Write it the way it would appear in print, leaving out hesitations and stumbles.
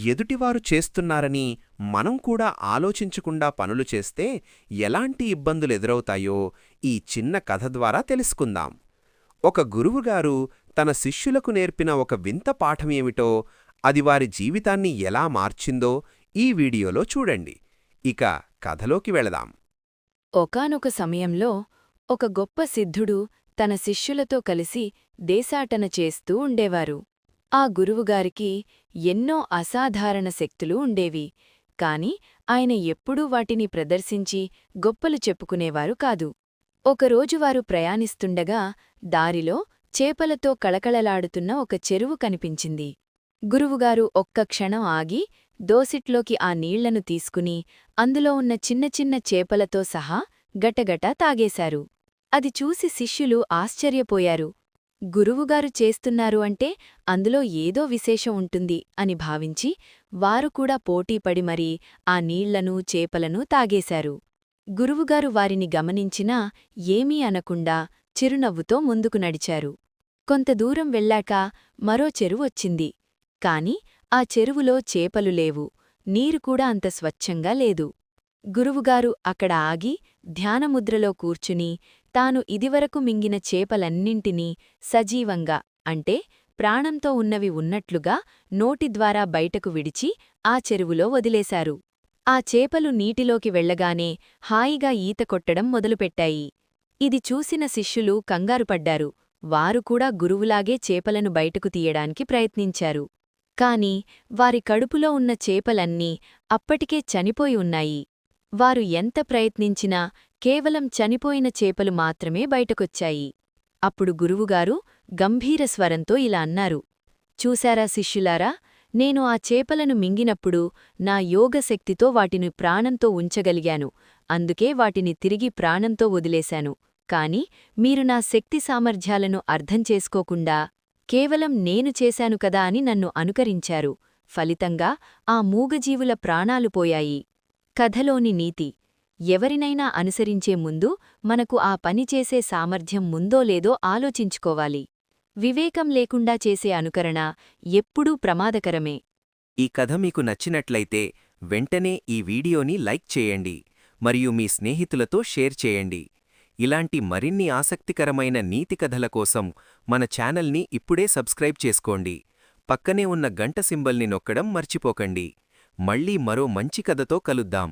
ఎదుటివారు చేస్తున్నారని మనం కూడా ఆలోచించకుండా పనులు చేస్తే ఎలాంటి ఇబ్బందులెదురవుతాయో ఈ చిన్న కథ ద్వారా తెలుసుకుందాం. ఒక గురువుగారు తన శిష్యులకు నేర్పిన ఒక వింత పాఠమేమిటో, అది వారి జీవితాన్ని ఎలా మార్చిందో ఈ వీడియోలో చూడండి. ఇక కథలోకి వెళదాం. ఒకానొక సమయంలో ఒక గొప్ప సిద్ధుడు తన శిష్యులతో కలిసి దేశాటన చేస్తూ ఉండేవారు. ఆ గురువుగారికి ఎన్నో అసాధారణ శక్తులు ఉండేవి, కాని ఆయన ఎప్పుడూ వాటిని ప్రదర్శించి గొప్పలు చెప్పుకునేవారు కాదు. ఒకరోజు వారు ప్రయాణిస్తుండగా దారిలో చేపలతో కళకళలాడుతున్న ఒక చెరువు కనిపించింది. గురువుగారు ఒక్క క్షణం ఆగి దోసిట్లోకి ఆ నీళ్లను తీసుకుని అందులో ఉన్న చిన్న చిన్న చేపలతో సహా గటగటా తాగేశారు. అది చూసి శిష్యులు ఆశ్చర్యపోయారు. గురువుగారు చేస్తున్నారు అంటే అందులో ఏదో విశేషం ఉంటుంది అని భావించి వారు కూడా పోటీపడి మరీ ఆ నీళ్లను చేపలను తాగేశారు. గురువుగారు వారిని గమనించినా ఏమీ అనకుండా చిరునవ్వుతో ముందుకు నడిచారు. కొంత దూరం వెళ్ళాక మరో చెరువు వచ్చింది. కాని ఆ చెరువులో చేపలు లేవు, నీరు కూడా అంత స్వచ్ఛంగా లేదు. గురువుగారు అక్కడ ఆగి ధ్యానముద్రలో కూర్చుని తాను ఇదివరకు మింగిన చేపలన్నింటినీ సజీవంగా, అంటే ప్రాణంతో ఉన్నవి ఉన్నట్లుగా నోటిద్వారా బయటకు విడిచి ఆ చెరువులో వదిలేశారు. ఆ చేపలు నీటిలోకి వెళ్లగానే హాయిగా ఈత కొట్టడం మొదలుపెట్టాయి. ఇది చూసిన శిష్యులు కంగారుపడ్డారు. వారు కూడా గురువులాగే చేపలను బయటకు తీయడానికి ప్రయత్నించారు. కాని వారి కడుపులో ఉన్న చేపలన్నీ అప్పటికే చనిపోయి ఉన్నాయి. వారు ఎంత ప్రయత్నించినా కేవలం చనిపోయిన చేపలు మాత్రమే బయటకొచ్చాయి. అప్పుడు గురువుగారు గంభీర స్వరంతో ఇలా అన్నారు: చూశారా శిష్యులారా, నేను ఆ చేపలను మింగినప్పుడు నా యోగశక్తితో వాటిని ప్రాణంతో ఉంచగలిగాను, అందుకే వాటిని తిరిగి ప్రాణంతో వదిలేశాను. కాని మీరు నా శక్తి సామర్థ్యాలను అర్థం చేసుకోకుండా కేవలం నేను చేశాను కదా అని నన్ను అనుకరించారు. ఫలితంగా ఆ మూగజీవుల ప్రాణాలు పోయాయి. కథలోని నీతి: ఎవరినైనా అనుసరించే ముందు మనకు ఆ పని చేసే సామర్థ్యం ముందో లేదో ఆలోచించుకోవాలి. వివేకం లేకుండా చేసే అనుకరణ ఎప్పుడూ ప్రమాదకరమే. ఈ కథ మీకు నచ్చినట్లయితే వెంటనే ఈ వీడియోని లైక్ చేయండి మరియు మీ స్నేహితులతో షేర్ చేయండి. ఇలాంటి మరిన్ని ఆసక్తికరమైన నీతి కథల కోసం మన ఛానల్ని ఇప్పుడే సబ్స్క్రైబ్ చేసుకోండి. పక్కనే ఉన్న గంట సింబల్ని నొక్కడం మర్చిపోకండి. మళ్ళీ మరో మంచి కథతో కలుద్దాం.